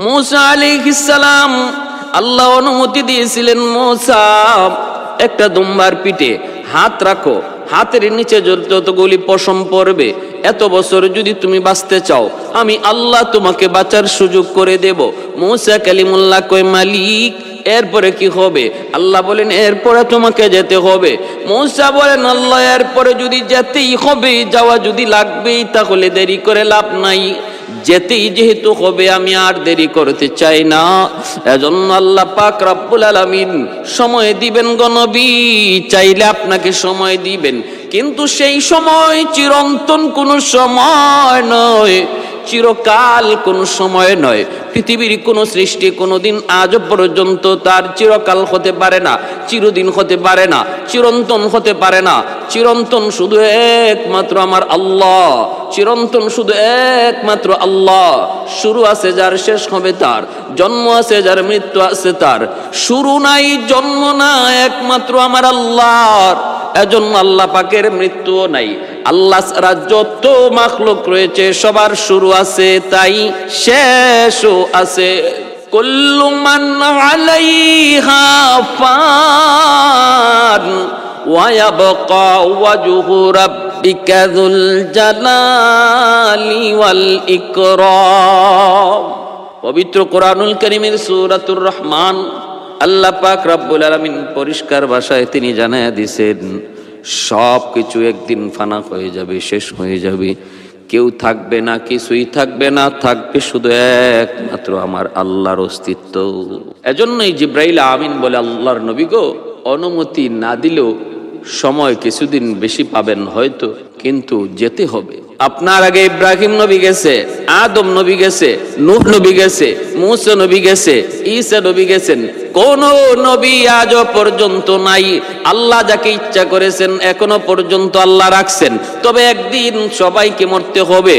মূসা আলাইহিস সালাম আল্লাহ অনুমতি দিয়েছিলেন, মূসা একটা দুম্বার পিঠে হাত রাখো, হাতের নিচে যতগুলি পশম পড়বে, এত বছর যদি তুমি বাঁচতে চাও আমি আল্লাহ তোমাকে বাঁচার সুযোগ করে দেব। মূসা কালিমুল্লাহ কয়, মালিক এরপরে কি হবে? আল্লাহ বলেন, এরপরে তোমাকে যেতে হবে। মূসা বলেন, আল্লাহ এরপরে যদি যেতেই হবে, যাওয়া যদি লাগবেই, তাহলে দেরি করে লাভ নাই, যেতেই যেহেতু হবে আমি আর দেরি করতে চাই না। এজন্য আল্লাহ পাক রব্বুল আলামিন সময় দিবেন গো নবী, চাইলে আপনাকে সময় দিবেন, কিন্তু সেই সময় চিরন্তন কোনো সময় নয়, চিরকাল কোনো সময় নয়। পৃথিবীর কোনো সৃষ্টি কোনোদিন আজ পর্যন্ত তার চিরকাল হতে পারে না, চিরদিন হতে পারে না, চিরন্তন হতে পারে না। চিরন্তন শুধু একমাত্র আমার আল্লাহ, চিরন্তন শুধু একমাত্র আল্লাহ। শুরু আছে যার, শেষ হবে তার, জন্ম আছে যার, মৃত্যু আছে তার। শুরু নাই, জন্ম না, একমাত্র আমার আল্লাহর। এজন্য আল্লাহ পাকের মৃত্যুও নাই। আল্লাহ ছাড়া যত মাখলুক রয়েছে সবার শুরু আছে, তাই শেষও আছে। কুল্লু মান আলাইহা ফান ওয়া ইয়াবকা ওয়াজহু রাব্বিকা যুল জালালি ওয়াল ইকরাম। পবিত্র কোরআনুল কারীমের সূরাতুর রহমান আল্লাহ পাক রব্বুল আলামিন পরিষ্কার ভাষায় তিনি জানায়া দিয়েছেন, সব কিছু একদিন ফানা হয়ে যাবে, শেষ হয়ে যাবে, কেউ থাকবে না, কিছুই থাকবে না, থাকবে শুধু একমাত্র আমার আল্লাহর অস্তিত্ব। এজন্যই জিব্রাইল আমিন বলে, আল্লাহর নবী গো, অনুমতি না দিলেও সময় কিছুদিন বেশি পাবেন হয়তো, কিন্তু যেতে হবে। আপনার আগে ইব্রাহিম নবী গেছে, আদম নবী গেছে, নূহ নবী গেছে, মূসা নবী গেছে, ঈসা নবী গেছেন, কোন নবী আজ পর্যন্ত নাই। আল্লাহ যাকে ইচ্ছা করেছেন এখনো পর্যন্ত আল্লাহ রাখছেন, তবে একদিন সবাইকে মরতে হবে।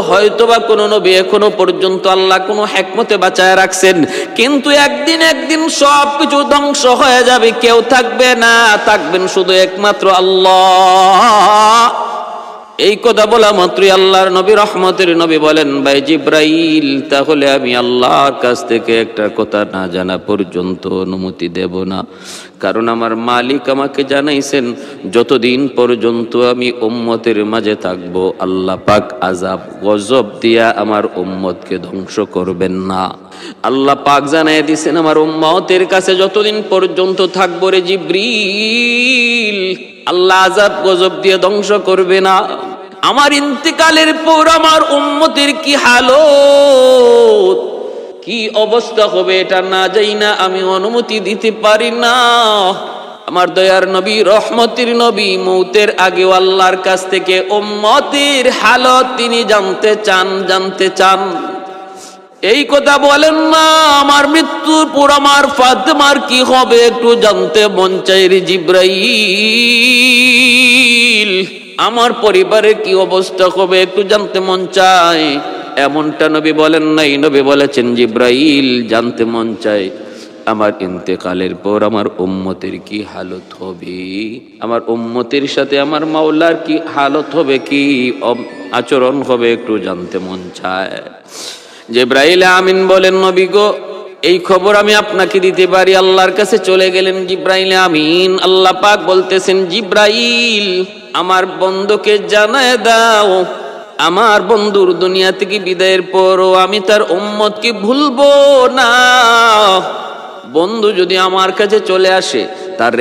হয়তোবা কোন নবী এখনো পর্যন্ত আল্লাহ কোনো হিকমতে বাঁচায় রাখছেন, কিন্তু একদিন সব কিছু ধ্বংস হয়ে যাবে, কেউ থাকবে না, থাকবেন শুধু একমাত্র আল্লাহ। এই কথা বলা মাত্রই আল্লাহর নবী, রহমতের নবী বলেন, ভাই জিব্রাইল, তাহলে আমি আল্লাহর কাছ থেকে একটা কথা না জানা পর্যন্ত অনুমতি দেব না, কারণ আমার মালিক আমাকে জানাইছেন যতদিন পর্যন্ত আমি উম্মতের মাঝে থাকবো আল্লাহ পাক আযাব গজব দিয়া আমার উম্মতকে ধ্বংস করবেন না। আল্লাহ পাক জানাই দিয়েছেন, আমার উম্মতের কাছে যতদিন পর্যন্ত থাকবো রে জিব্রিল, আল্লাহ আযাব গজব দিয়ে ধ্বংস করবে না। আমার ইন্তেকালের পর আমার উম্মতের কি হালত, কি অবস্থা হবে, এটা না যাই না আমি অনুমতি দিতে পারি না। আমার দয়ার নবী, রহমতের নবী, মৌতের আগেও আল্লাহর কাছ থেকে উম্মতের হালত তিনি জানতে চান। এই কথা বলেন না, আমার মৃত্যুর পর আমার ফাতেমার কি হবে একটু জানতে মন চাই রে জিব্রাইল, আমার পরিবারের কি অবস্থা হবে একটু জানতে মন চায়। এমনটা নবী বলেন নাই, নবী বলেছেন, জিব্রাইল জানতে মন চায় আমার ইন্তেকালের পর আমার উম্মতের কি হালত হবে, আমার উম্মতের সাথে আমার মাওলার কি হালত হবে, কি আচরণ হবে একটু জানতে মন চায়। জিব্রাইল আমিন বলেন, নবী গো, এই খবর আমি আপনাকে দিতে পারি। আল্লাহর কাছে চলে গেলেন জিব্রাইল আমিন। আল্লাহ পাক বলতেছেন, জিব্রাইল আমার বন্ধুকে জানায় দাও, আমার বন্ধুর দুনিয়া থেকে বিদায়ের পরও আমি তার উম্মতকে ভুলবো না। বন্ধু যদি আমার কাছে চলে আসে, তার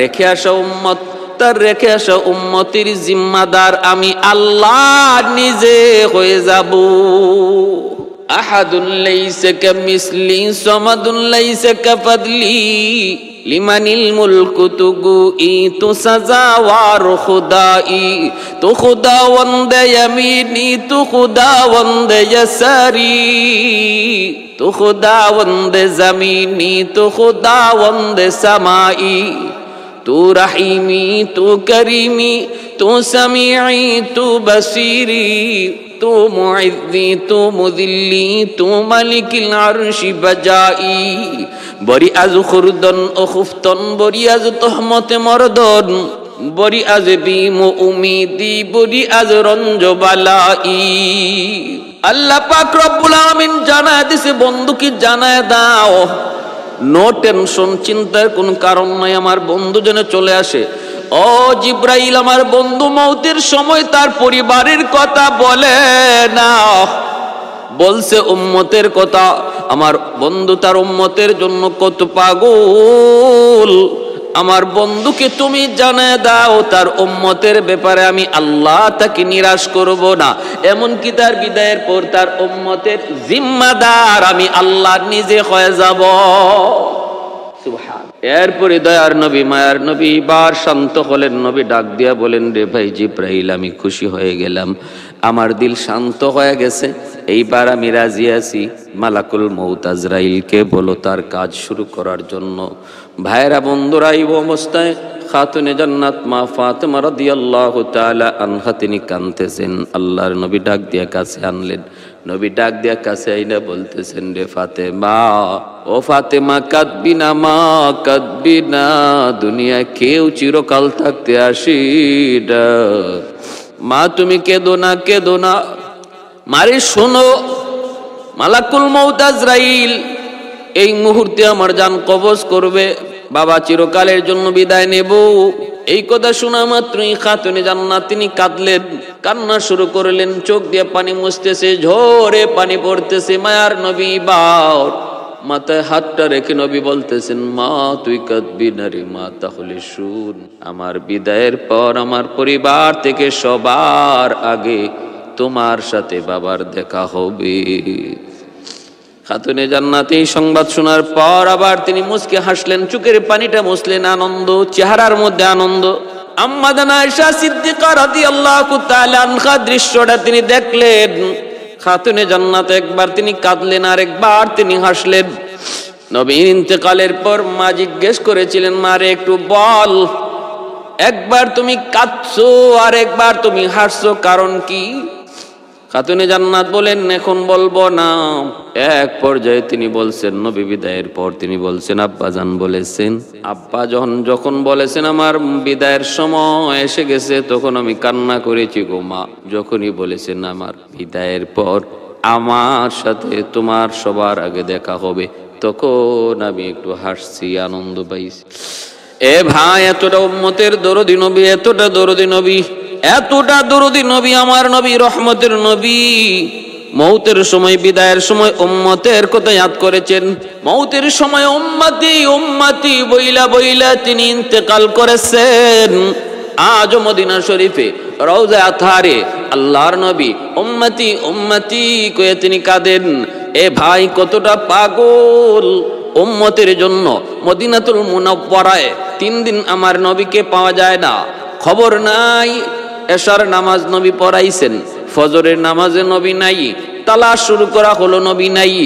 রেখে আসা উম্মতের জিম্মাদার আমি আল্লাহ নিজে হয়ে যাব। আহাদুন লাইসা কামিসলি সামাদুন লাইসা কাফাদলি লিমানিল মুলকু তুগুই তু সাজাওয়ার খুদাই তু খুদাওয়ান্দে ইয়ামিনি তু খুদাওয়ান্দে ইয়াসারি তু খুদাওয়ান্দে জামিনি তু খুদাওয়ান্দে সামাই তু রহিমি তু করিমি তু সামিঈ তু বসিরি তু মুইজ্জি তু মুযিল্লি তু মালিকিল আরশি বাজাই। বরি আজ খুরদন ও খুফতন, বরি আজ তহমতে মরদন, বরি আজ বিম উমিদি, বরি আজ রঞ্জ বালাই। আল্লাহ পাক রব্বুল আলামিন জানায় দিছে, বন্ধুকে জানায় দাও নো টেনশন, চিন্তার কোন কারণ নাই, আমার বন্ধু যেন চলে আসে। ও জিব্রাইল, আমার বন্ধু মৌতের সময় তার পরিবারের কথা বলে না, বলছে উম্মতের কথা। আমার বন্ধু তার উম্মতের জন্য কত পাগল, আমার বন্ধুকে তুমি জানায় দাও তার উম্মতের ব্যাপারে আমি আল্লাহ তাকে নিরাশ করব না, এমনকি তার বিদায়ের পর তার উম্মতের জিম্মাদার আমি আল্লাহ নিজে হয়ে যাব। সুবহান। এরপরে দয়ার নবী মায়ার নবী বার শান্ত হলেন। নবী ডাক দিয়া বলেন, রে ভাই জিব্রাইল, আমি খুশি হয়ে গেলাম, আমার দিল শান্ত হয়ে গেছে, এইবার আমি রাজি আছি। মালাকুল মউত আজরাইলকে বলো তার কাজ শুরু করার জন্য। ভাইরা বন্ধুরা, এই অবস্থায় খাতুনে জান্নাত মা ফাতেমা রাদিয়াল্লাহু তাআলা আনহা তিনি কাঁদতেছেন। আল্লাহর নবী ডাক দিয়া কাছে আনলেন। নবী ডাক দিয়া কাছে আইনা বলতেছেন, রে ফাতেমা, ও ফাতেমা, কাঁদবি না মা, কাঁদবি না, দুনিয়া কেউ চিরকাল থাকতে আসি না, মা তুমি কেঁদো না, কেঁদো না। মারে শোনো, মালাকুল মউত আজরাইল এই মুহূর্তে আমার জান কবজ করবে, বাবা চিরকালের জন্য বিদায় নেব। এই কথা শোনা মাত্রই খাতুনে জান্নাত তিনি কাঁদলেন, কান্না শুরু করলেন, চোখ দিয়ে পানি মুছতেছে, ঝরে পানি পড়তেছে। মায়ার নবী বাউর মাথায় হাতটা রেখে নবী বলতেছেন, মা তুই কাঁদবি না রে মা, তাহলে শুন, আমার বিদায়ের পর আমার পরিবার থেকে সবার আগে তোমার সাথে বাবার দেখা হবে। খাতুনে জান্নাত এই সংবাদ শোনার পর আবার তিনি মুচকে হাসলেন, চোখের পানিটা মুছলেন, আনন্দ, চেহারার মধ্যে আনন্দ। আম্মা জানা আয়েশা সিদ্দিকা রাদিয়াল্লাহু তাআলা আনহা দৃশ্যটা তিনি দেখলেন। খাতুনে জান্নাত একবার তিনি কাঁদলেন, আর একবার তিনি হাসলেন। নবীর ইন্তেকালের পর মা জিজ্ঞেস করেছিলেন, মারে একটু বল, একবার তুমি কাঁদছো আর একবার তুমি হাসছো, কারণ কি? খাতুনে জান্নাত বলেন, এখন বলবো না। এক পর্যায়ে তিনি বলছেন, নবী বিদায়ের পর তিনি বলছেন, আব্বাজান বলেছেন, আব্বা যখন বলেছেন আমার বিদায়ের সময় এসে গেছে, তখন আমি কান্না করেছি গো মা। যখনই বলেছেন আমার বিদায়ের পর আমার সাথে তোমার সবার আগে দেখা হবে, তখন আমি একটু হাসছি, আনন্দ পাইছি। এ ভাই, এতটা উম্মতের দরদি নবী, এতটা দরদি নবী, এতটা দরদি নবী, আমার নবী, রহমতের নবী, মৌতের সময়, বিদায়ের সময় উম্মতের কথা ইয়াদ করেছেন। মৌতের সময় উম্মতি উম্মতি বইলা বইলা তিনি ইন্তেকাল করেছেন। আজ মদিনা শরীফে রওজা আতহারে আল্লাহর নবী উম্মতি উম্মতি কয়ে তিনি কাঁদেন। এ ভাই, কতটা পাগল উম্মতের জন্য। মদিনাতুল মুনাওয়ারায় 3 দিন আমার নবীকে পাওয়া যায় না, খবর নাই। এশার নামাজ নবী পড়াইছেন, ফজরের নামাজে নবী নাই, তালাশ শুরু করা হলো, নবী নাই।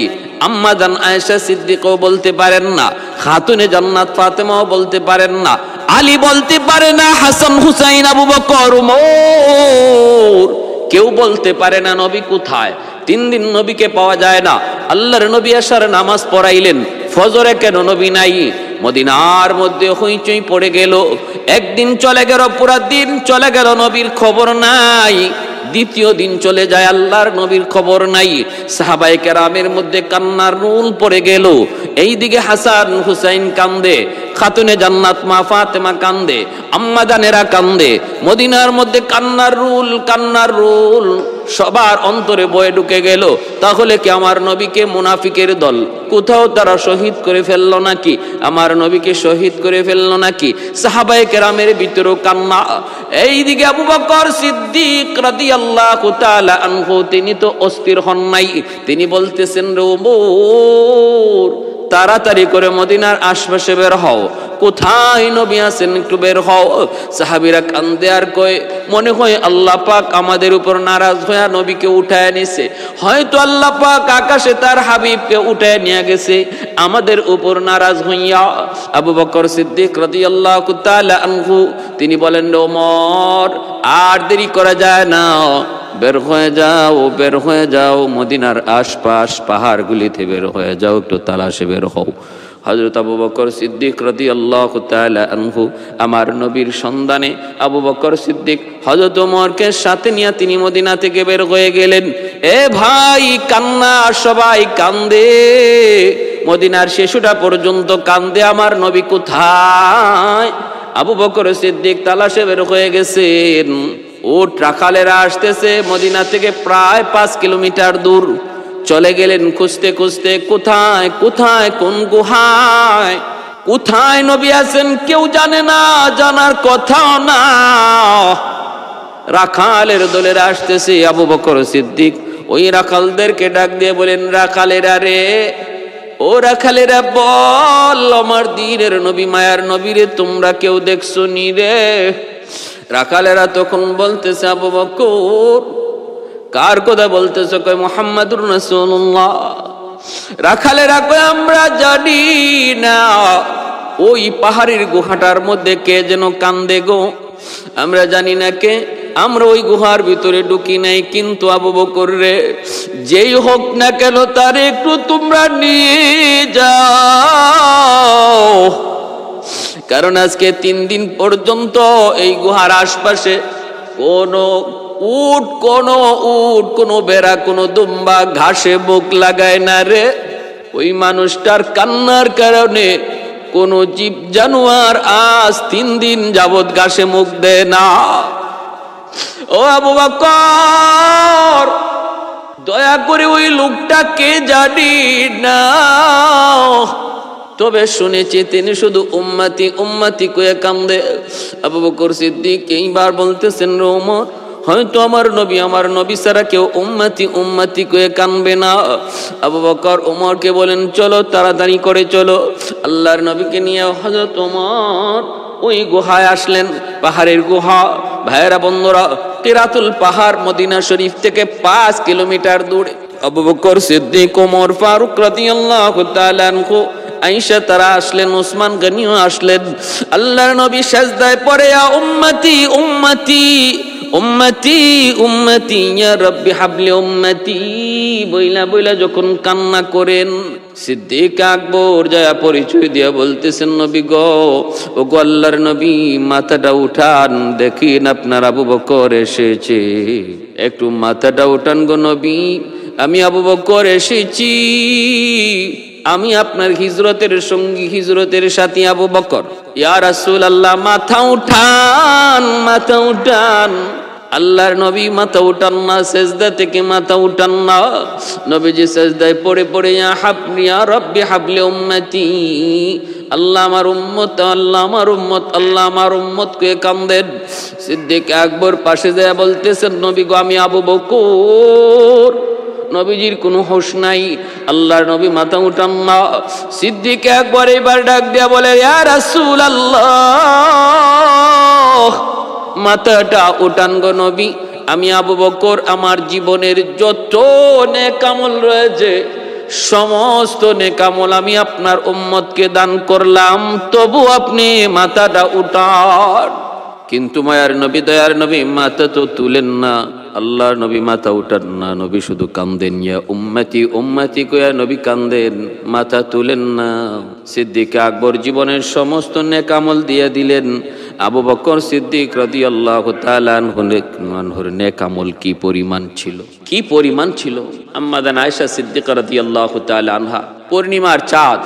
আম্মা জান আয়েশা সিদ্দিকাও বলতে পারেন না, খাতুনে জান্নাত ফাতেমাও বলতে পারেন না, আলী বলতে পারে না, হাসান হুসাইন আবু বকর ওমর কেউ বলতে পারে না নবী কোথায়। 3 দিন নবীকে পাওয়া যায় না। আল্লাহর নবী এশার নামাজ পড়াইলেন, ফজরে কেন নবী নাই? মদিনার মধ্যে হইচই পড়ে গেল। একদিন চলে গেল, পুরা দিন চলে গেল, নবীর খবর নাই। দ্বিতীয় দিন চলে যায়, আল্লাহর নবীর খবর নাই। সাহাবায়ে কেরামের মধ্যে কান্নার রুল পড়ে গেল। এইদিকে হাসান হুসাইন কান্দে, খাতুনে জান্নাত মা ফাতেমা কান্দে, আম্মা জানেরা কান্দে। মদিনার মধ্যে কান্নার রুল, কান্নার রুল সবার অন্তরে বয়ে ঢুকে গেল। তাহলে কি আমার নবীকে মুনাফিকের দল কোথাও তারা শহীদ করে ফেললো নাকি? আমার নবীকে শহীদ করে ফেললো নাকি? সাহাবায়ে কেরামের ভিতরেও কান্না। এইদিকে আবু বকর সিদ্দিক রাদিয়াল্লাহু তাআলা আনহু তিনি তো অস্থির হন নাই। তিনি বলতেছেন, রে ওমর, তাড়াতাড়ি করে মদিনার আশপাশে বের হও, কোথায় নবী আছেন একটু বের হও। সাহাবীরা কান্দে আর কয়, মনে হয় আল্লাহ পাক আমাদের উপর নারাজ হয়ে নবীকে উঠায় নিছে, হয়তো আল্লাহ পাক আকাশে তার হাবিবকে উঠায় নিয়ে গেছে আমাদের উপর নারাজ হইয়া। আবু বকর সিদ্দিক রাদিয়াল্লাহু তাআলা আনহু তিনি বলেন, ওমর, আর দেরি করা যায় না, বের হয়ে যাও, বের হয়ে যাও, মদিনার আশপাশ পাহাড়গুলিতে বের হয়ে যাও, একটু তালাশে বের হও, হযরত আবু বকর সিদ্দিক রাদিয়াল্লাহু তাআলা আনহু আমার নবীর সন্ধানে আবু বকর সিদ্দিক হযরত ওমরকে সাথে নিয়ে তিনি মদিনা থেকে বের হয়ে গেলেন। এ ভাই, কান্না, সবাই কান্দে, মদিনার শেষটা পর্যন্ত কান্দে, আমার নবী কোথায়? আবু বকর সিদ্দিক তালাশে বের হয়ে গেছেন। উট রাখালেরা আসতেছে মদিনা থেকে প্রায় 5 কিলোমিটার দূর। চলে গেলেন খুঁজতে খুঁজতে, কোথায় কোথায়, কোন গুহায় কোথায় নবী আছেন কেউ জানে না, জানার কথাও না। রাখালের দলেরা আসতেছে। আবু বকর সিদ্দিক ওই রাখালদেরকে ডাক দিয়ে বলেন, রাখালেরা রে, ও রাখালেরা বল, আমার দ্বীনের নবী, মায়ার নবী রে তোমরা কেউ দেখছো নি রে? রাখালেরা তখন বলতেছে, আবু বকর কার কথা বলতেছ? কয় মুহাম্মাদুর রাসূলুল্লাহ। রাখালেরা কয় আমরা জানি না, ওই পাহাড়ের গুহাটার মধ্যে কে যেন কান্দে গো, আমরা জানি না কে, আমরা ওই গুহার ভিতরে ঢুকি নাই, কিন্তু আবু বকর রে, যেই হোক না কেন তার একটু তোমরা নিয়ে যাও, কারণ আজকে 3 দিন পর্যন্ত এই গুহার আশপাশে কোনো উট, কোনো বেড়া, কোনো দুম্বা ঘাসে মুখ লাগায় না রে। ওই মানুষটার কান্নার কারণে কোন জীব জানোয়ার আজ 3 দিন যাবৎ ঘাসে মুখ দেয় না। ও আবু বকর, দয়া করে ওই লোকটা কে জানি না, তবে শুনেছি তিনি শুধু উম্মতি উম্মতি কয়ে কান্দে। আবু বকর সিদ্দিক এইবার বলতেছেন, ওমর, হয়তো আমার নবী ছাড়া কেউ উম্মতি উম্মতি কয়ে কানবে না। আবু বকর ওমরকে বলেন, চলো তাড়াতাড়ি করে চলো। আল্লাহর নবীকে নিয়ে হযরত ওমর ওই গুহায় আসলেন, পাহাড়ের গুহা। ভাইরা বন্ধুরা, কিরাতুল পাহাড় মদিনা শরীফ থেকে 5 কিলোমিটার দূরে। আবু বকর সিদ্দিক, ওমর ফারুক রাদিয়াল্লাহু তাআলা আনহু, আয়েশা তারা আসলেন, ওসমান গনিও আসলেন। আল্লাহর নবী সাজদায় পড়ে, ইয়া উম্মতি উম্মতি উম্মতি উম্মতি ইয়া রাব্বি হাবলি উম্মতি বইলা বইলা যখন কান্না করেন, সিদ্দিক আকবর যায় পরিচয় দিয়া বলতেছেন, নবী গো, ও গো আল্লাহর নবী, মাথাটা উঠান, দেখেন আপনার আবু বকর এসেছে, একটু মাথাটা উঠান গো নবী, আমি আবু বকর এসেছি, আমি আপনার হিজরতের সঙ্গী, হিজরতের সাথী আবু বকর। ইয়া রাসূলুল্লাহ, মাথা উঠান, মাথা উঠান। আল্লাহর নবী মাথা উঠান না, সেজদা থেকে মাথা উঠান না। নবীজি সেজদায় পড়ে পড়ে, ইয়া রাব্বি হাবলি উম্মতি, আল্লাহ আমার উম্মত, আল্লাহ আমার উম্মত, আল্লাহ আমার উম্মত কে কান্দেন। সিদ্দিক আকবর পাশে যায় বলতেছেন, নবী গো, আমি আবু বকর। নবীজির কোনো হোশ নাই। আল্লাহর নবী মাথা উঠান না। সিদ্দিক একবার এবার ডাক দিয়া বলে, ইয়া রাসূলুল্লাহ, মাথাটা উঠান গো নবী, আমি আবু বকর আমার জীবনের যত নেক আমল রয়েছে সমস্ত নেক আমল আমি আপনার উম্মতকে দান করলাম, তবু আপনি মাথাটা উঠান। কিন্তু মায়ার নবী, দয়ার নবী মাথা তো তুলেন না। আল্লাহর নবী মাথা উঠান না, নবী শুধু কান্দেন, ইয়া উম্মতি উম্মতি কয়া নবী কান্দেন, মাথা তুলেন না। সিদ্দিক আকবর জীবনের সমস্ত নেক আমল দিয়ে দিলেন। আবু বকর সিদ্দিক রাদিয়াল্লাহু তাআলা আনহুর নেক আমল কি পরিমাণ ছিল, কি পরিমাণ ছিল। আম্মাদান আয়েশা সিদ্দিকা রাদিয়াল্লাহু তাআলা আনহা, পূর্ণিমার চাঁদ,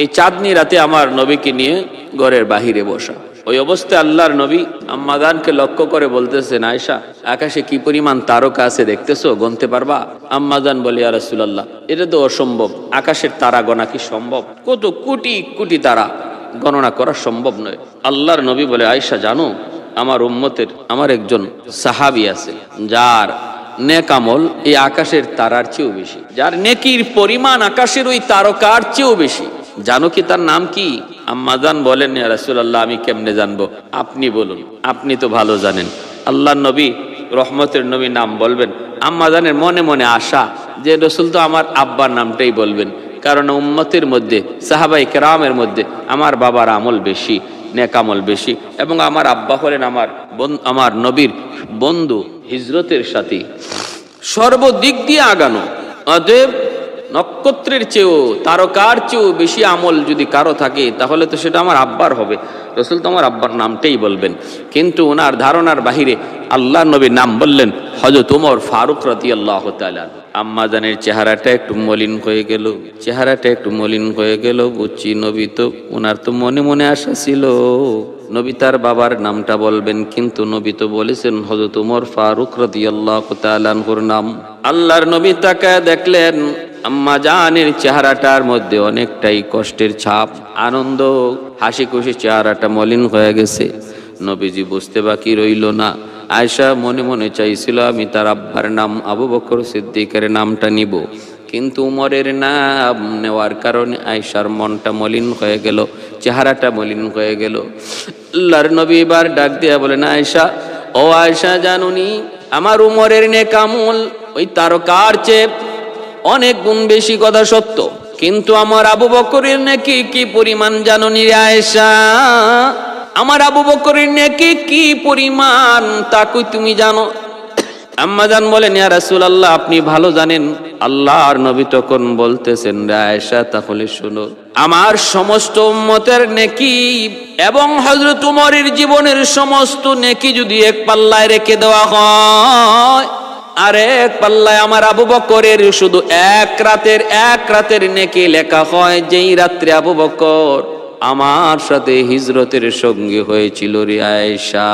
এই চাঁদনি রাতে আমার নবীকে নিয়ে ঘরের বাহিরে বসা। ওই অবস্থায় আল্লাহর নবী আম্মাদানকে লক্ষ্য করে বলতেছেন, আয়েশা, আকাশে কি পরিমাণ তারকা আছে দেখতেছো, গণতে পারবা? আম্মাদান বলে, ইয়া রাসূলুল্লাহ, এটা তো অসম্ভব, আকাশের তারা গণা কি সম্ভব? কত কোটি কোটি তারা, গণনা করা সম্ভব নয়। আল্লাহর নবী বলে, আয়েশা জানো, আমার উম্মতের আমার একজন সাহাবী আছে, যার নেক আমল এই আকাশের তারার চেয়েও বেশি, যার নেকির পরিমাণ আকাশের ওই তারকার চেয়েও বেশি। জানো কি তার নাম কি? আম্মাজান বলেন, ইয়া রাসূলুল্লাহ, আমি কেমনে জানবো, আপনি বলুন, আপনি তো ভালো জানেন। আল্লাহর নবী, রহমতের নবী নাম বলবেন। আম্মাজানের মনে মনে আশা যে রাসূল তো আমার আব্বার নামটাই বলবেন, কারণ উম্মতের মধ্যে, সাহাবায়ে কেরামের মধ্যে আমার বাবার আমল বেশি, নেক আমল বেশি, এবং আমার আব্বা হলেন আমার নবীর বন্ধু, হিজরতের সাথী, সর্বদিক দিয়ে আগানো। অতএব নক্ষত্রের চেয়েও তারকার চেয়েও বেশি আমল যদি কারো থাকে তাহলে তো সেটা আমার আব্বার হবে। রসুল তো আমার আব্বার নামটাই বলবেন, কিন্তু ওনার ধারণার বাহিরে আল্লাহ নবীর নাম বললেন হযরত ওমর ফারুক রাদিয়াল্লাহু তাআলা। আম্মা জানের চেহারাটা একটু মলিন হয়ে গেল, চেহারাটা একটু মলিন হয়ে গেল। বুঝছি নবী তো, ওনার তো মনে মনে আশা ছিল নবী তার বাবার নামটা বলবেন, কিন্তু নবী তো বলেছেন হযরত ওমর ফারুক রাদিয়াল্লাহু তাআলা আনহুর নাম। আল্লাহর নবী তাকায় দেখলেন আম্মা জানের চেহারাটার মধ্যে অনেকটাই কষ্টের ছাপ, আনন্দ হাসি খুশি চেহারাটা মলিন হয়ে গেছে। নবীজি বুঝতে বাকি রইল না। আয়েশা মনে মনে চাইছিল আমি তার আব্বার নাম আবু বকর সিদ্দিকের নামটা নিব, কিন্তু উমরের নাম নেওয়ার কারণে আয়েশার মনটা মলিন হয়ে গেল, চেহারাটা মলিন হয়ে গেল। আল্লাহর নবী এবার ডাক দিয়া বলেন আয়েশা, ও আয়েশা জানুনি আমার উমরের নেক আমল ওই তারকার চেয়ে অনেক গুণ বেশি, কথা সত্য, কিন্তু আমার আবু বকরের নেকি কি পরিমাণ জানুনি রে আয়েশা? আমার আবু বকরের নেকি কি পরিমাণ তা কই তুমি জানো? আম্মা জান বলেন ইয়া রাসূলুল্লাহ আপনি ভালো জানেন। আল্লাহর নবী তখন বলতেছেন রে আয়েশা তাহলে শোনো, আমার সমস্ত উম্মতের নেকি এবং হযরত উমরের জীবনের সমস্ত নেকি যদি এক পাল্লায় রেখে দেওয়া হয়, আর এক পাল্লায় আমার আবু বকরের শুধু এক রাতের নেকি লেখা হয়, যেই রাত্রে আবু বকর আমার সাথে হিজরতের সঙ্গী হয়েছিল রে আয়েশা,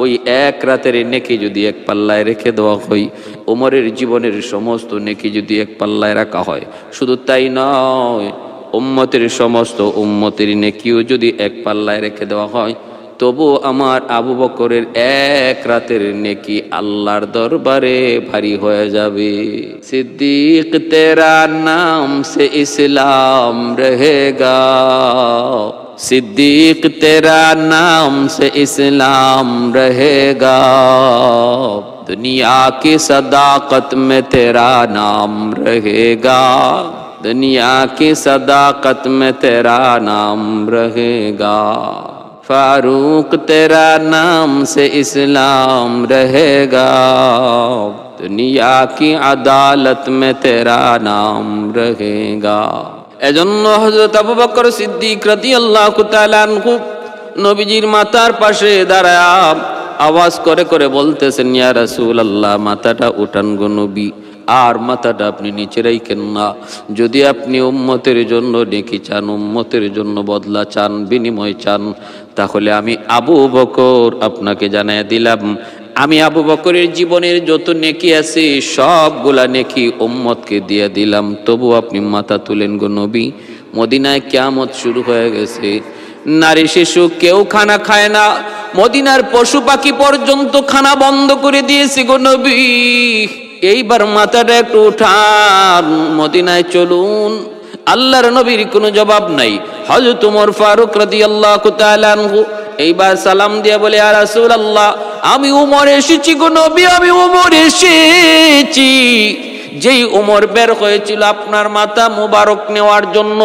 ওই এক রাতের নেকি যদি এক পাল্লায় রেখে দেওয়া হয়, ওমরের জীবনের সমস্ত নেকি যদি এক পাল্লায় রাখা হয়, শুধু তাই নয় উম্মতের সমস্ত উম্মতের নেকিও যদি এক পাল্লায় রেখে দেওয়া হয়, তবু আমার আবু বকরের এক রাতের নেকি আল্লাহর দরবারে ভারী হয়ে যাবে। সিদ্দিক তেরা নাম সে ইসলাম রহেগা, সিদ্দিক তেরা নাম সে ইসলাম রহেগা, दुनिया की सदाकत में तेरा नाम रहेगा, दुनिया की सदाकत में तेरा नाम रहेगा, फारूक तेरा नाम से इस्लाम रहेगा, दुनिया की अदालत में तेरा नाम रहेगा। এজন্য হযরত আবু বকর সিদ্দিক রাদিয়াল্লাহু তাআলা আনহু নবীজির মাথার পাশে দাঁড়ায় আওয়াজ করে করে বলতেছেন ইয়া রাসূলুল্লাহ মাথাটা উঠান গো নবী, আর মাথাটা আপনি নিচে রাখেন না। যদি আপনি উম্মতের জন্য নেকি চান, উম্মতের জন্য বদলা চান, বিনিময় চান, তাহলে আমি আবু বকর আপনাকে জানায় দিলাম, আমি আবু বকরের জীবনের যত নেকি আছে সবগুলা নেকি উম্মতকে দিয়ে দিলাম, তবু আপনি মাথা তুলেন গো নবী। মদিনায় কিয়ামত শুরু হয়ে গেছে, নারী শিশু কেউ খানা খায় না, মদিনার পশু পাখি পর্যন্ত খানা বন্ধ করে দিয়েছে গো নবী। এইবার মাথাটা একটু উঠান, মদিনায় চলুন। আল্লাহর নবীর কোনো জবাব নাই। হযরত ওমর ফারুক রাদিয়াল্লাহু তাআলা আনহু এইবার সালাম দিয়ে বলে ইয়া রাসূলুল্লাহ আমি ওমর এসেছি গো নবী, আমি ওমর এসেছি। যেই ওমর বের হয়েছিল আপনার মাথা মুবারক নেওয়ার জন্য,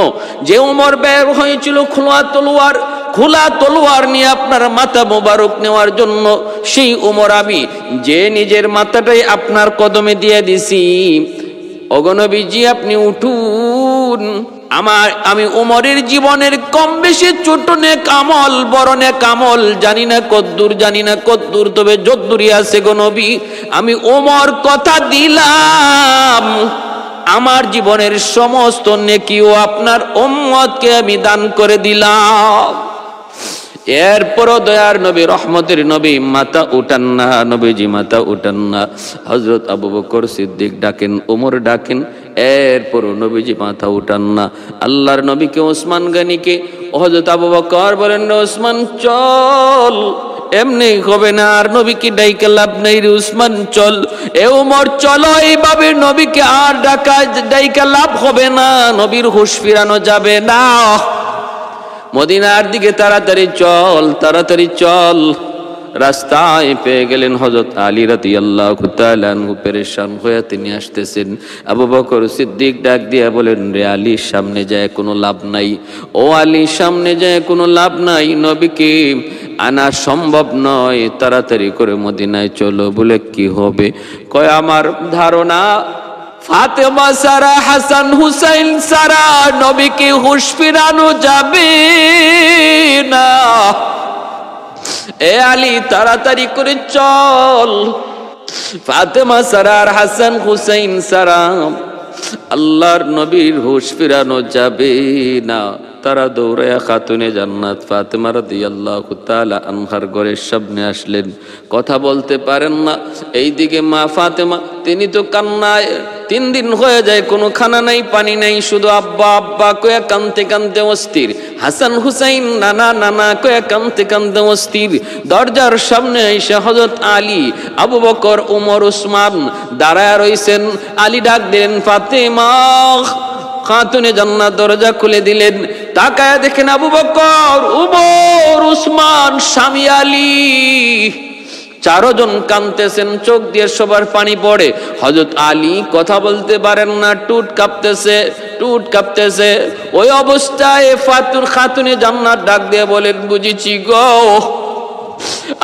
যে ওমর বের হয়েছিল খোলা তলোয়ার নিয়ে আপনার মাথা মুবারক নেওয়ার জন্য, সেই ওমর আমি, যে নিজের মাথাটাই আপনার কদমে দিয়ে দিছি। ওগো নবীজি আপনি উঠুন, আমি ওমরের জীবনের কম বেশি ছোট নেক আমল বড় নেক আমল জানি না কদ্দুর, তবে যদ্দুরই আছে গো নবী, আমি ওমর কথা দিলাম আমার জীবনের সমস্ত নেকিও আপনার উম্মতকে আমি দান করে দিলাম। এরপরও দয়ার নবী রহমতের নবী মাথা উঠান না, নবীজি মাথা উঠান না। হযরত আবু বকর সিদ্দিক ডাকেন, ওমর ডাকেন, এরপরও নবীজি মাথা উঠান না। আল্লাহর নবীকে ওসমান গনিকে হযরত আবু বকর বলেন ওসমান চল, এমনি হবে না, আর নবীকে ডাইকে লাভ নেই রে উসমান চল। এ ওমর চলো, এইভাবে নবীকে আর ডাইকে লাভ হবে না, নবীর হুঁশ ফিরানো যাবে না। মদিনার দিকে তাড়াতাড়ি চল। রাস্তায় পেয়ে গেলেন হযরত আলী রাদিয়াল্লাহু তাআলা আনহু, পেরেশান হয়ে তিনি আসতেছেন। আবু বকর সিদ্দিক ডাক দিয়া বলেন রে আলী সামনে যায় কোনো লাভ নাই, ও আলী সামনে যায় কোনো লাভ নাই, নবীকে আনা সম্ভব নয়, তাড়াতাড়ি করে মদিনায় চলো। বলে কি হবে? কয় আমার ধারণা ফাতেমা সারা, হাসান হুসাইন সারা নবীকে হুঁশ ফিরানো যাবে না। এ আলী তাড়াতাড়ি করে চল, ফাতেমা সারা আর হাসান হুসাইন সারা আল্লাহর নবীর হুঁশ ফিরানো যাবে না। তারা দৌড়ায়া খাতুনে জান্নাত ফাতেমা রাদিয়াল্লাহু তাআলা আনহার ঘরের সামনে আসলেন। কথা বলতে পারেন না। এইদিকে মা ফাতেমা, তিনি তো কান্নায় 3 দিন হয়ে যায়, কোনো খানা নাই, পানি নাই, শুধু আব্বা আব্বা কয়ে কানতে কানতে অস্থির। হাসান হুসাইন নানা নানা কয়ে কানতে কানতে অস্থির। দরজার সামনে এসে হযরত আলী, আবু বকর, ওমর, উসমান দাঁড়ায় রইছেন। আলী ডাক দিলেন, ফাতেমা। খাতুনে জান্নাত দরজা খুলে দিলেন। তাকায় দেখেন আবু বকর, ওমর, উসমান, স্বামী আলী 4 জন কাঁদতেছেন, চোখ দিয়ে সবার পানি পড়ে। হযরত আলী কথা বলতে পারেন না, টুট কাঁপতেছে, টুট কাঁপতেছে। ওই অবস্থায় খাতুনে জান্নাত ডাক দিয়ে বলেন, বুঝেছি গো।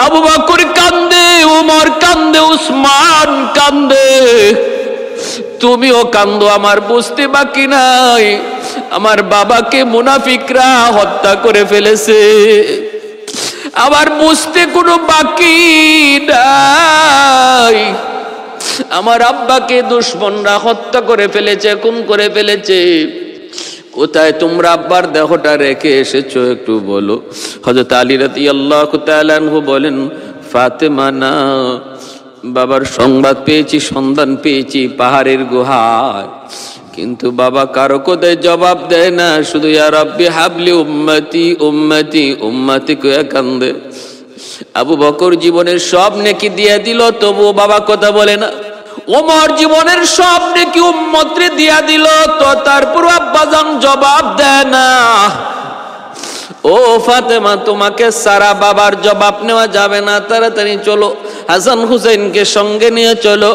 আবু বকর কান্দে, ওমর কান্দে, উসমান কান্দে, তুমিও কান্দো, আমার বুঝতে বাকি নাই। আমার বাবাকে মুনাফিকরা হত্যা করে ফেলেছে, আমার বুঝতে কোনো বাকি নাই। আমার আব্বাকে দুশমনরা হত্যা করে ফেলেছে, খুন করে ফেলেছে। কোথায় তোমরা আব্বার দেহটা রেখে এসেছো একটু বলো। হযরত আলী রাদিয়াল্লাহু তাআলা আনহু বলেন, ফাতেমা না, বাবার সংবাদ পেয়েছি, সন্ধান পেয়েছি পাহাড়ের গুহায়, কিন্তু বাবা কারো কোথায় জবাব দেয় না, শুধু ইয়া রাব্বি হাবলি উম্মতি উম্মতি উম্মতি কয়ে কান্দে। আবু বকর জীবনের সব নেকি দিয়ে দিল, তবুও বাবা কথা বলে না। ওমর জীবনের সব নেকি উম্মতরে দিয়া দিল, তো তারপর আব্বাজান জবাব দেয় না। ও ফাতেমা, তোমাকে সারা বাবার জবাব নেওয়া যাবে না, তাড়াতাড়ি চলো, হাসান হুসাইনকে সঙ্গে নিয়ে চলো।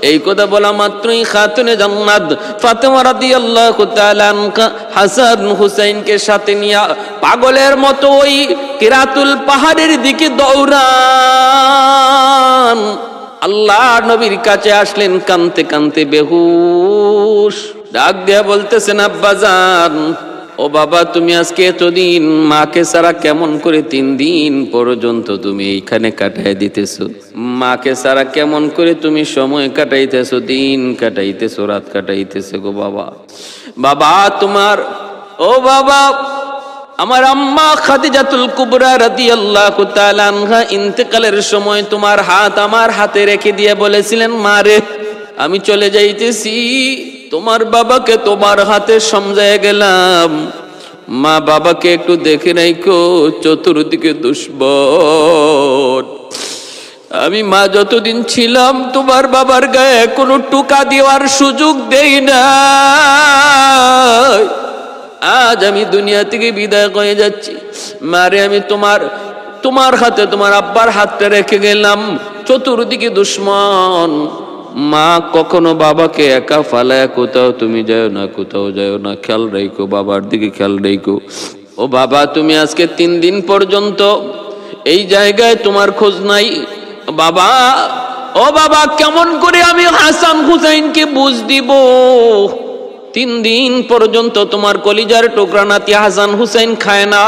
এই কথা বলা মাত্রই খাতুনে জান্নাত ফাতেমা রাদিয়াল্লাহু তাআলা আনহা হাসান হুসাইনকে সাথে নিয়ে পাগলের মতো ওই কিরাতুল পাহাড়ের দিকে দৌড়ান। আল্লাহ নবীর কাছে আসলেন কানতে কানতে বেহুশ, ডাক দিয়া বলতেছেন, আব্বাজান, ও বাবা, তুমি আজকে এতদিন মাকে ছাড়া কেমন করে 3 দিন পর্যন্ত তুমি এইখানে কাটাই দিতেছো? মাকে ছাড়া কেমন করে তুমি সময় কাটাইতেছো, দিন কাটাইতেছো, রাত কাটাইতেছো গো বাবা? বাবা তোমার, ও বাবা, আমার আম্মা খাদিজাতুল কুবরা রাদিয়াল্লাহু তাআলা আনহা ইন্তেকালের সময় তোমার হাত আমার হাতে রেখে দিয়ে বলেছিলেন, মা রে, আমি চলে যাইতেছি, তোমার বাবাকে তোমার হাতে সমঝায় গেলাম। মা বাবাকে একটু দেখে নাইকো, চতুর্দিকে দুশমন। আমি মা যতদিন ছিলাম তোমার বাবার গায়ে কোনো টুকা দেওয়ার সুযোগ দেই না। আজ আমি দুনিয়া থেকে বিদায় হয়ে যাচ্ছি, মারে আমি তোমার হাতে, তোমার আব্বার হাতটা রেখে গেলাম, চতুর্দিকে দুশমন। মা কখনো বাবাকে একা ফালায় কোথাও তুমি যাও না, কোথাও যাও না, খেয়াল রেখো, বাবার দিকে খেয়াল রেখো। ও বাবা, তুমি আজকে 3 দিন পর্যন্ত এই জায়গায় তোমার খোঁজ নাই। বাবা, ও বাবা, কেমন করে আমি হাসান হুসাইনকে বুঝ দিব? 3 দিন পর্যন্ত তোমার কলিজার টুকরা নাতি হাসান হুসাইন খায় না,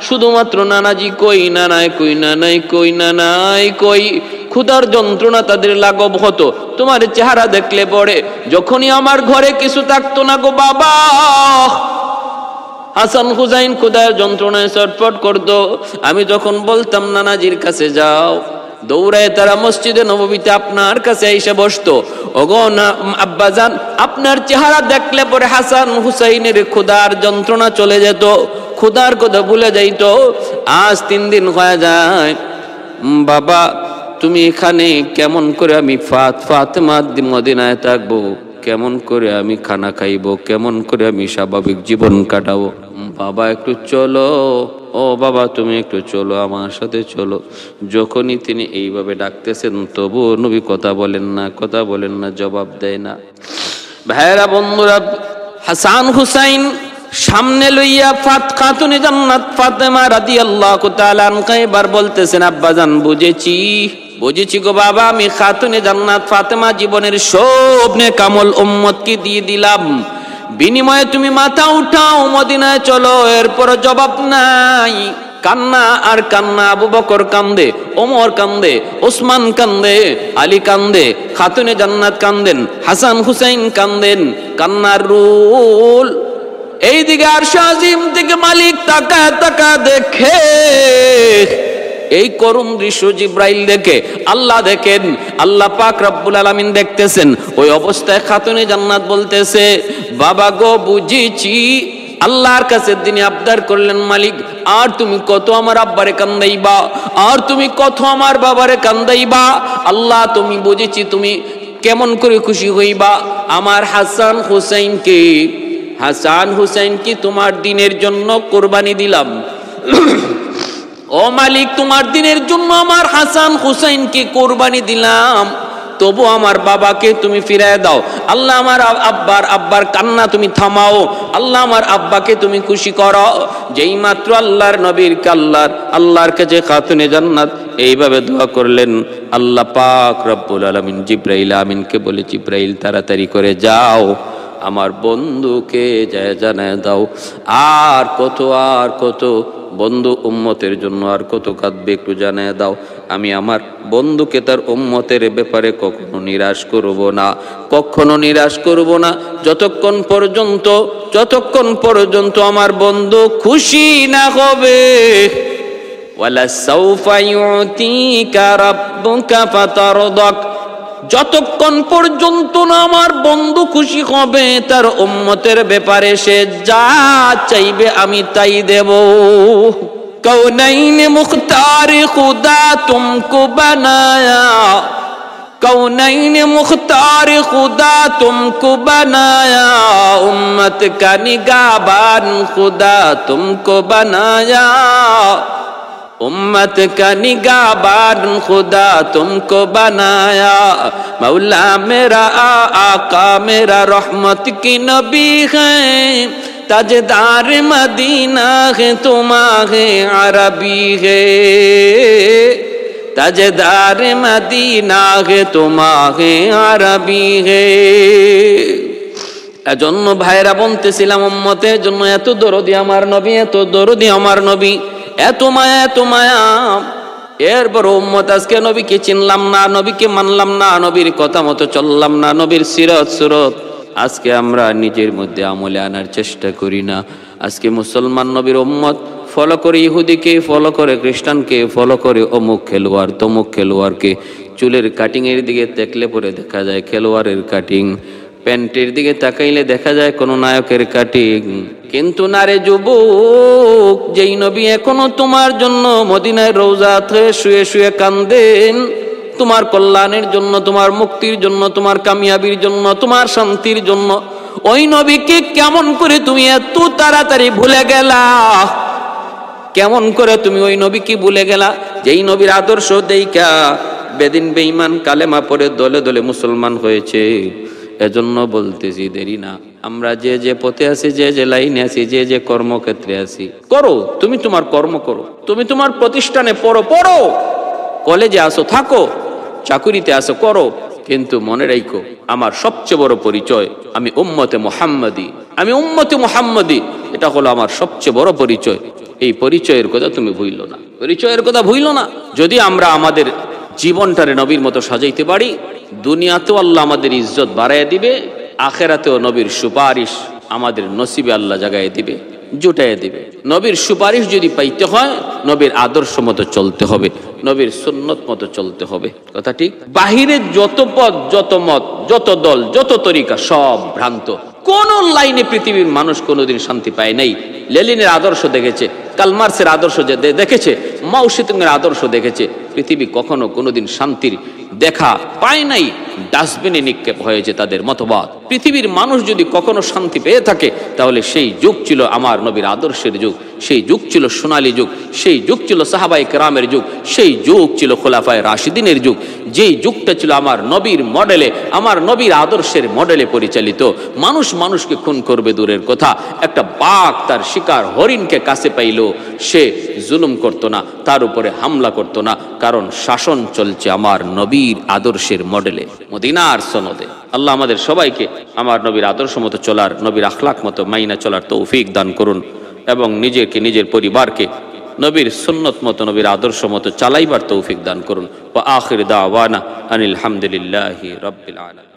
শুধুমাত্র নানাজি কই, নানাই কই, নানাই কই, নানাই কই। ক্ষুধার যন্ত্রণা তাদের লাঘব হতো তোমার চেহারা দেখলে পরে। যখনই আমার ঘরে কিছু থাকতো না গো বাবা, হাসান হুসাইন ক্ষুধার যন্ত্রণায় ছটফট করতো। আমি যখন বলতাম নানাজির কাছে যাও, দৌড়ায় তারা মসজিদে নববীতে আপনার কাছে এসে বসতো। ওগো না আব্বাজান, আপনার চেহারা দেখলে পরে হাসান হুসাইনের ক্ষুধার যন্ত্রণা চলে যেত, ক্ষুধার কথা ভুলে যাইতো। আজ 3 দিন হয়ে যায়, বাবা তুমি এখানে, কেমন করে আমি ফাতেমা মদিনায় থাকবো, কেমন করে আমি খানা খাইবো, কেমন করে আমি স্বাভাবিক জীবন কাটাবো? বাবা একটু চলো, ও বাবা তুমি একটু চলো, আমার সাথে চলো। যখনই তিনি এইভাবে ডাকতেছেন, তবুও নবী কথা বলেন না, কথা বলেন না, জবাব দেয় না। ভাইরা বন্ধুরা, হাসান হুসাইন সামনে লইয়া খাতুনে জান্নাত ফাতেমা রাদিয়াল্লাহু তাআলা আনহা এবার বলতেছেন, আব্বাজান বুঝেছি, বুঝেছি গো বাবা, আমি খাতুনে জান্নাত ফাতেমা জীবনের সব নেক আমল উম্মতকে দিয়ে দিলাম, বিনিময়ে তুমি মাথা উঠাও, মদিনায় চলো। এরপর জবাব নাই। কান্না আর কান্না। আবু বকর কান্দে, ওমর কান্দে, ওসমান কান্দে, আলী কান্দে, খাতুনে জান্নাত কান্দেন, হাসান হুসাইন কান্দেন। কান্নার রুল। এইদিকে আরশ আজিম থেকে মালিক তাকা তাকা দেখে, এই করুণ দৃশ্য জিব্রাইল দেখে, আল্লাহ দেখেন, আল্লাহ পাক রব্বুল আলামিন দেখতেছেন। ওই অবস্থায় খাতুনে জান্নাত বলতেছে, বাবা গো বুঝেছি। আল্লাহর কাছে তিনি আবদার করলেন, মালিক আর তুমি কত আমার আব্বারে কান্দাইবা, আর তুমি কত আমার বাবারে কান্দাইবা। আল্লাহ তুমি বুঝেছি তুমি কেমন করে খুশি হইবা। আমার হাসান হুসাইনকে তোমার দিনের জন্য কোরবানি দিলাম। ও মালিক, তোমার দিনের জন্য আমার হাসান হুসাইনকে কোরবানি দিলাম, তবু আমার বাবাকে তুমি ফিরায় দাও। আল্লাহ আমার আব্বার কান্না তুমি থামাও। আল্লাহ আমার আব্বাকে তুমি খুশি করো। যেই মাত্র আল্লাহর নবীর আল্লাহর কাছে খাতুনে জান্নাত এইভাবে দোয়া করলেন, আল্লাহ পাক রব্বুল আলামিন জিব্রাইল আমিনকে বলে, জিব্রাইল তাড়াতাড়ি করে যাও, আমার বন্ধুকে জানায় দাও। আর কত বন্ধু উম্মতের জন্য আর কত কাঁদবে একটু জানায় দাও। আমি আমার বন্ধুকে তার উম্মতের ব্যাপারে কখনো নিরাশ করব না, যতক্ষণ পর্যন্ত আমার বন্ধু খুশি না হবে। ওয়ালা সাউফা ইউতিকা রাব্বুকা ফাতারদাক, যতক্ষণ পর্যন্ত না আমার বন্ধু খুশি হবে তার উম্মতের ব্যাপারে, সে যা চাইবে আমি তাই দেব। কৌনাইন মুখতার খুদা তুমকো বানায়া, কৌনাইন মুখতার খুদা তুমকো বানায়া, উম্মত কা নিগাহবান খুদা তুমকো বানায়া, उम्मत का निगाहबान खुदा तुमको बनाया। मौला मेरा आका मेरा रहमत की नबी है, ताजदार मदीना है तुम्हारे अरबी है, ताजदार मदीना है तुम्हारे अरबी है। এজন্য ভাইরা বলতেছিলাম, উম্মতের জন্য এত দরদি আমার নবী, এত দরদি আমার নবী, এত মায়া। এরপর উম্মত আজকে নবীকে চিনলাম না, নবীকে মানলাম না, নবীর কথা মতো চললাম না, নবীর সিরত সুরত আজকে আমরা নিজের মধ্যে আমলে আনার চেষ্টা করি না। আজকে মুসলমান নবীর উম্মত ফলো করে ইহুদিকে, ফলো করে খ্রিস্টানকে, ফলো করে অমুক খেলোয়াড় তমুক খেলোয়াড়কে। চুলের কাটিং এর দিকে দেখলে পরে দেখা যায় খেলোয়াড়ের কাটিং, প্যান্টের দিকে তাকাইলে দেখা যায় কোন নায়কের কাটিং। কিন্তু নারে যুবক, যেই নবী এখনো তোমার জন্য মদিনায় রওজাতে শুয়ে শুয়ে কান্দেন, তোমার কল্যাণের জন্য, তোমার মুক্তির জন্য, তোমার কামিয়াবির জন্য, তোমার শান্তির জন্য, ওই নবীকে কেমন করে তুমি এত তাড়াতাড়ি ভুলে গেলা? কেমন করে তুমি ওই নবীকে ভুলে গেলা? যেই নবীর আদর্শ দেইখা বেদিন বেঈমান কালেমা পড়ে দলে দলে মুসলমান হয়েছে। এজন্য বলতেছি, দেরি না। আমরা যে পথে আছি, যে লাইনে আছি, যে কর্মক্ষেত্রে আছি, করো। তুমি তোমার কর্ম করো, তুমি তোমার প্রতিষ্ঠানে পড়ো, কলেজে আসো থাকো, চাকুরিতে আসো করো, কিন্তু মনে রাখো আমার সবচেয়ে বড় পরিচয় আমি উম্মতে মুহাম্মাদি। এটা হলো আমার সবচেয়ে বড় পরিচয়। এই পরিচয়ের কথা তুমি ভুইল না। যদি আমরা আমাদের জীবনটারে নবীর মতো সাজাইতে পারি, দুনিয়াতেও আল্লাহ আমাদের ইজ্জত বাড়াইয়া দিবে, আখেরাতেও নবীর সুপারিশ আমাদের নসিবে আল্লাহ জাগায় দিবে, জুটাইয়া দিবে। নবীর সুপারিশ যদি পাইতে হয়, নবীর আদর্শ মতো চলতে হবে, নবীর সুন্নত মতো চলতে হবে। কথা ঠিক? বাহিরের যত পথ, যত মত, যত দল, যত তরিকা সব ভ্রান্ত। কোন লাইনে পৃথিবীর মানুষ কোনোদিন শান্তি পায় নাই। লেনিনের আদর্শ দেখেছে, কার্ল মার্ক্সের আদর্শ দেখেছে, মাও সেতুংয়ের আদর্শ দেখেছে। পৃথিবী কখনো কোনোদিন শান্তির দেখা পায় নাই। ডাস্টবিনে নিক্ষেপ হয়েছে তাদের মতবাদ। পৃথিবীর মানুষ যদি কখনো শান্তি পেয়ে থাকে তাহলে সেই যুগ ছিল আমার নবীর আদর্শের যুগ, সেই যুগ ছিল সোনালী যুগ, সেই যুগ ছিল সাহাবায়ে কেরামের যুগ, সেই যুগ ছিল খোলাফায়ে রাশিদিনের যুগ, যেই যুগটা ছিল আমার নবীর মডেলে, আমার নবীর আদর্শের মডেলে পরিচালিত। মানুষ মানুষকে খুন করবে দূরের কথা, একটা বাঘ তার শিকার হরিণকে কাছে পাইল সে জুলুম করতো না, তার উপরে হামলা করতো না, কারণ শাসন চলছে আমার নবীর আদর্শের মডেলে, মদিনার সনদে। আল্লাহ আমাদের সবাইকে আমার নবীর আদর্শ মতো চলার, নবীর আখলাক মতো মাইনা চলার তৌফিক দান করুন এবং নিজেকে নিজের পরিবারকে নবীর সুন্নত মতো, নবীর আদর্শ মতো চালাইবার তৌফিক দান করুন। ওয়া আখির দাওয়ানা আনিল হামদুলিল্লাহি রাব্বিল আলামিন।